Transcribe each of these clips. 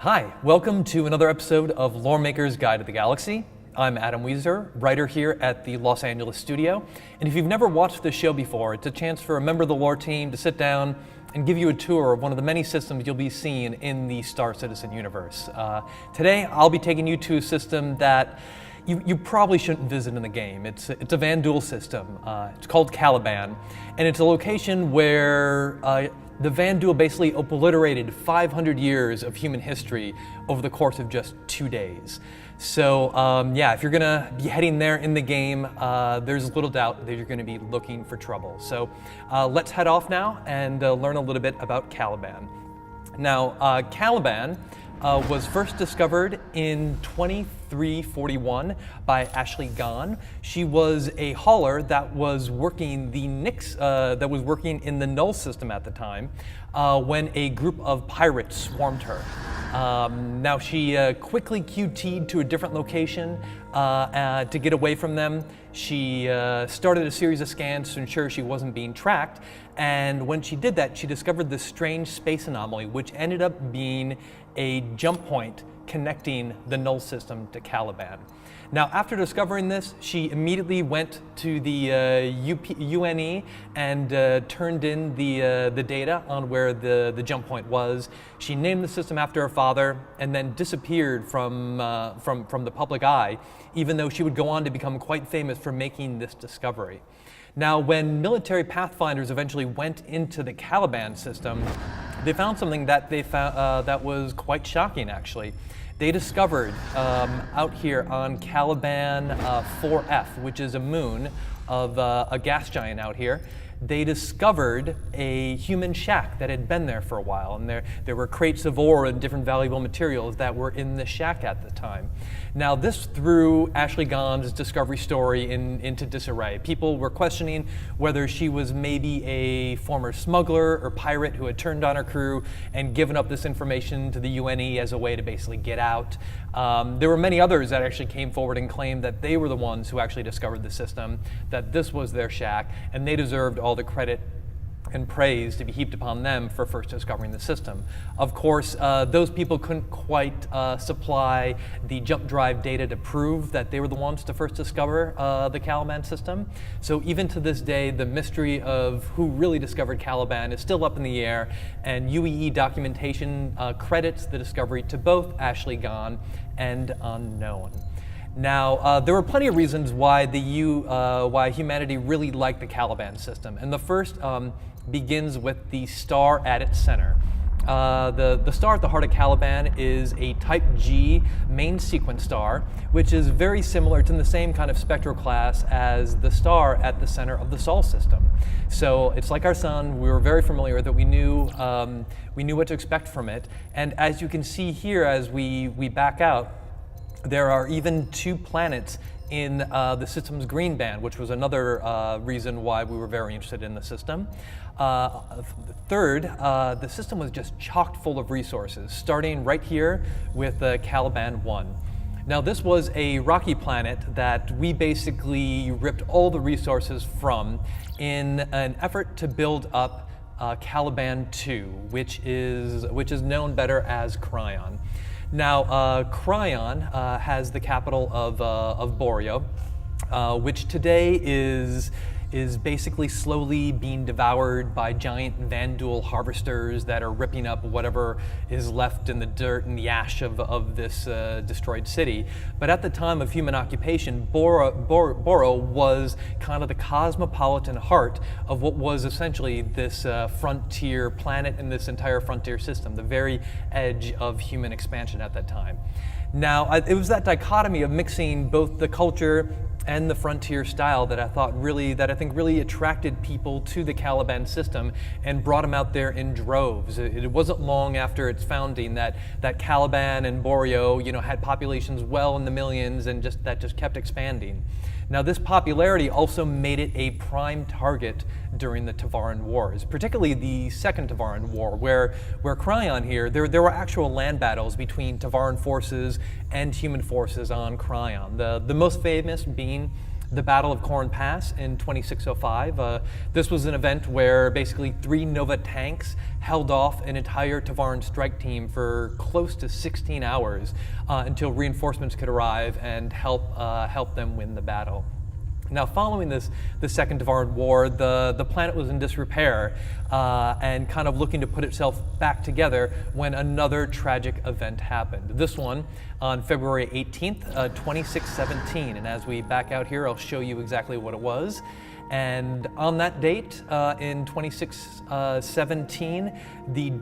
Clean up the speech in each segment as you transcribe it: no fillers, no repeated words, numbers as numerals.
Hi, welcome to another episode of Loremaker's Guide to the Galaxy. I'm Adam Weezer, writer here at the Los Angeles studio. And if you've never watched this show before, it's a chance for a member of the lore team to sit down and give you a tour of one of the many systems you'll be seeing in the Star Citizen universe. Today, I'll be taking you to a system that you probably shouldn't visit in the game. It's a Van Duel system. It's called Caliban, and it's a location where the Van Duel basically obliterated 500 years of human history over the course of just 2 days. So yeah, if you're gonna be heading there in the game, there's little doubt that you're gonna be looking for trouble. So let's head off now and learn a little bit about Caliban. Now, Caliban was first discovered in 2341 by Ashley Gahn. She was a hauler that was working the Nix, that was working in the Null system at the time, when a group of pirates swarmed her. Now she quickly QT'd to a different location to get away from them. She started a series of scans to ensure she wasn't being tracked, and when she did that, she discovered this strange space anomaly, which ended up being a jump point connecting the Null system to Caliban. Now, after discovering this, she immediately went to the UNE and turned in the data on where the jump point was. She named the system after her father and then disappeared from the public eye, even though she would go on to become quite famous for making this discovery. Now, when military pathfinders eventually went into the Caliban system, they found something that they found that was quite shocking, actually. They discovered out here on Caliban 4F, which is a moon of a gas giant out here, they discovered a human shack that had been there for a while, and there were crates of ore and different valuable materials that were in the shack at the time. Now, this threw Ashley Gahn's discovery story into disarray. People were questioning whether she was maybe a former smuggler or pirate who had turned on her crew and given up this information to the UNE as a way to basically get out. There were many others that actually came forward and claimed that they were the ones who actually discovered the system, that this was their shack, and they deserved all the credit and praise to be heaped upon them for first discovering the system. Of course, those people couldn't quite supply the jump drive data to prove that they were the ones to first discover the Caliban system. So even to this day, the mystery of who really discovered Caliban is still up in the air, and UEE documentation credits the discovery to both Ashley Gahn and Unknown. Now, there were plenty of reasons why why humanity really liked the Caliban system, and the first begins with the star at its center. The star at the heart of Caliban is a Type G main sequence star, which is very similar to the same kind of spectral class as the star at the center of the Sol system. So it's like our sun. We were very familiar with it. We knew what to expect from it. And as you can see here, as we back out, there are even 2 planets in the system's green band, which was another reason why we were very interested in the system. Third, the system was just chocked full of resources, starting right here with Caliban 1. Now, this was a rocky planet that we basically ripped all the resources from in an effort to build up Caliban 2, which is known better as Cryon. Now, Cryon has the capital of Borio, which today is basically slowly being devoured by giant Van Duel harvesters that are ripping up whatever is left in the dirt and the ash of this destroyed city. But at the time of human occupation, Boro was kind of the cosmopolitan heart of what was essentially this frontier planet and this entire frontier system, the very edge of human expansion at that time. Now, it was that dichotomy of mixing both the culture and the frontier style that I think really attracted people to the Caliban system and brought them out there in droves. It wasn't long after its founding that Caliban and Borio, had populations well in the millions, and that just kept expanding. Now, this popularity also made it a prime target during the Tavaran Wars, particularly the Second Tavaran War, where Cryon here, there were actual land battles between Tavaran forces and human forces on Cryon. The most famous being the Battle of Corn Pass in 2605. This was an event where basically 3 Nova tanks held off an entire Tavaran strike team for close to 16 hours until reinforcements could arrive and help them win the battle. Now, following the Second Tavaran War, the planet was in disrepair and kind of looking to put itself back together when another tragic event happened. This one on February 18th, 2617. And as we back out here, I'll show you exactly what it was. And on that date, in 2617, the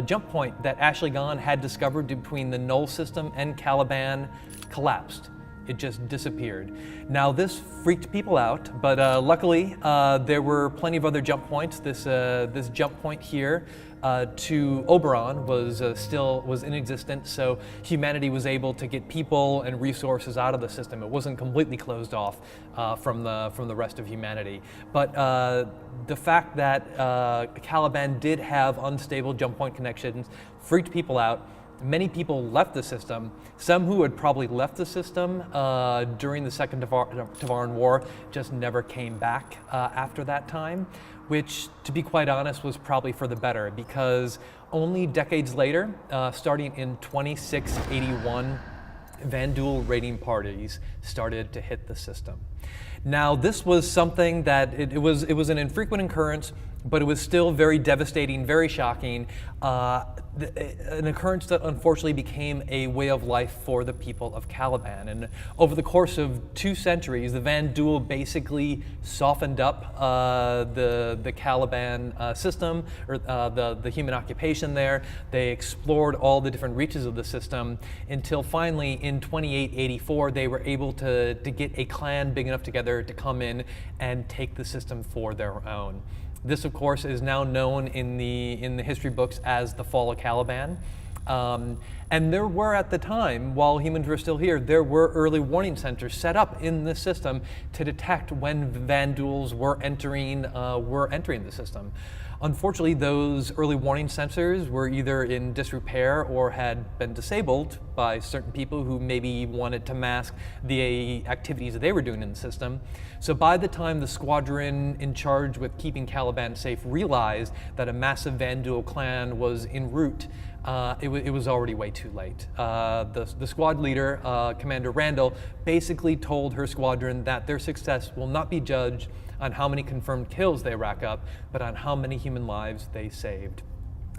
jump point that Ashley Gahn had discovered between the Null system and Caliban collapsed. It just disappeared. Now this freaked people out, but luckily there were plenty of other jump points. This jump point here to Oberon was in existence, so humanity was able to get people and resources out of the system. It wasn't completely closed off from the rest of humanity. But the fact that Caliban did have unstable jump point connections freaked people out. Many people left the system. Some who had probably left the system during the Second Tavaran War just never came back after that time, which, to be quite honest, was probably for the better, because only decades later, starting in 2681, Vanduul raiding parties started to hit the system. Now, this was something that it was an infrequent occurrence, but it was still very devastating, very shocking, an occurrence that unfortunately became a way of life for the people of Caliban. And over the course of 2 centuries, the Vanduul basically softened up the Caliban system, or the human occupation there. They explored all the different reaches of the system until finally in 2884 they were able to get a clan big enough together to come in and take the system for their own. This, of course, is now known in the history books as the Fall of Caliban. And there were, at the time, while humans were still here, there were early warning centers set up in the system to detect when Vanduuls were entering the system. Unfortunately, those early warning sensors were either in disrepair or had been disabled by certain people who maybe wanted to mask the activities that they were doing in the system. So by the time the squadron in charge with keeping Caliban safe realized that a massive Vanduul clan was en route, it was already way too late. The squad leader, Commander Randall, basically told her squadron that their success will not be judged on how many confirmed kills they rack up, but on how many human lives they saved.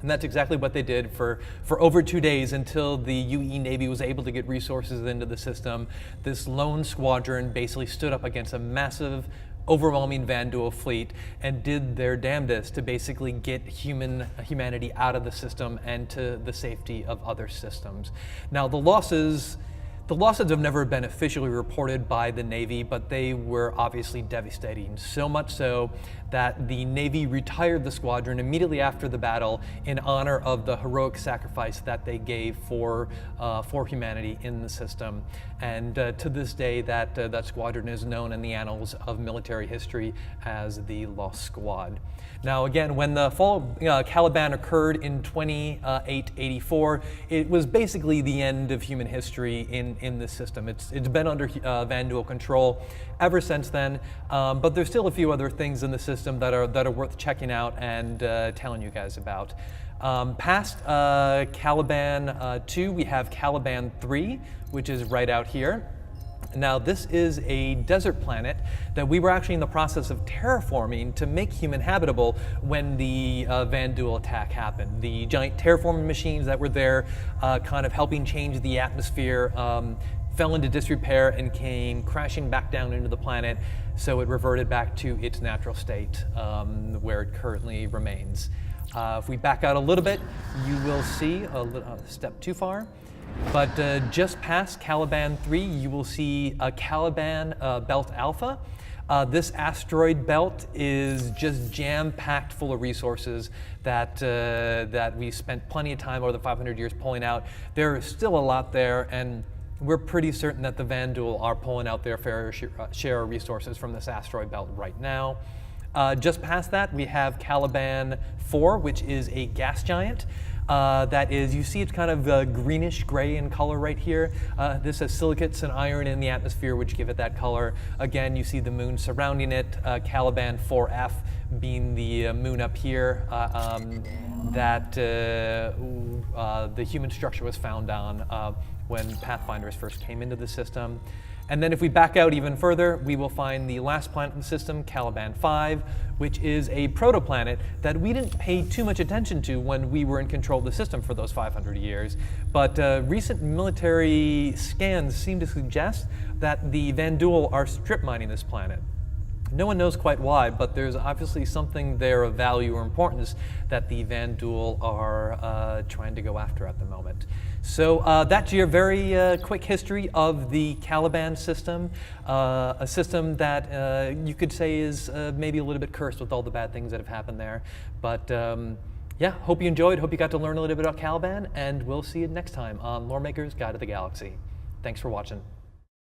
And that's exactly what they did for over 2 days until the UE Navy was able to get resources into the system. This lone squadron basically stood up against a massive, overwhelming Vanduul fleet and did their damnedest to basically get humanity out of the system and to the safety of other systems. Now, the losses have never been officially reported by the Navy, but they were obviously devastating. So much so that the Navy retired the squadron immediately after the battle in honor of the heroic sacrifice that they gave for humanity in the system. And to this day, that squadron is known in the annals of military history as the Lost Squad. Now, again, when the fall of Caliban occurred in 2884, it was basically the end of human history in this system. It's been under Vanduul control ever since then, but there's still a few other things in the system that are worth checking out and telling you guys about. Past Caliban 2, we have Caliban 3, which is right out here. Now, this is a desert planet that we were actually in the process of terraforming to make human habitable when the Vanduul attack happened. The giant terraforming machines that were there kind of helping change the atmosphere fell into disrepair and came crashing back down into the planet, so it reverted back to its natural state where it currently remains. If we back out a little bit, you will see a step too far. But just past Caliban 3, you will see a Caliban Belt Alpha. This asteroid belt is just jam-packed full of resources that we spent plenty of time over the 500 years pulling out. There is still a lot there, and we're pretty certain that the Vanduul are pulling out their fair share of resources from this asteroid belt right now. Just past that, we have Caliban 4, which is a gas giant. that is, you see it's kind of greenish gray in color right here. This has silicates and iron in the atmosphere which give it that color. Again, you see the moon surrounding it, Caliban 4F being the moon up here that the human structure was found on when Pathfinders first came into the system. And then if we back out even further, we will find the last planet in the system, Caliban 5, which is a protoplanet that we didn't pay too much attention to when we were in control of the system for those 500 years. But recent military scans seem to suggest that the Vandul are strip mining this planet. No one knows quite why, but there's obviously something there of value or importance that the Vandul are trying to go after at the moment. So that's your very quick history of the Caliban system, a system that you could say is maybe a little bit cursed with all the bad things that have happened there. But yeah, hope you enjoyed, hope you got to learn a little bit about Caliban, and we'll see you next time on Loremaker's Guide to the Galaxy. Thanks for watching.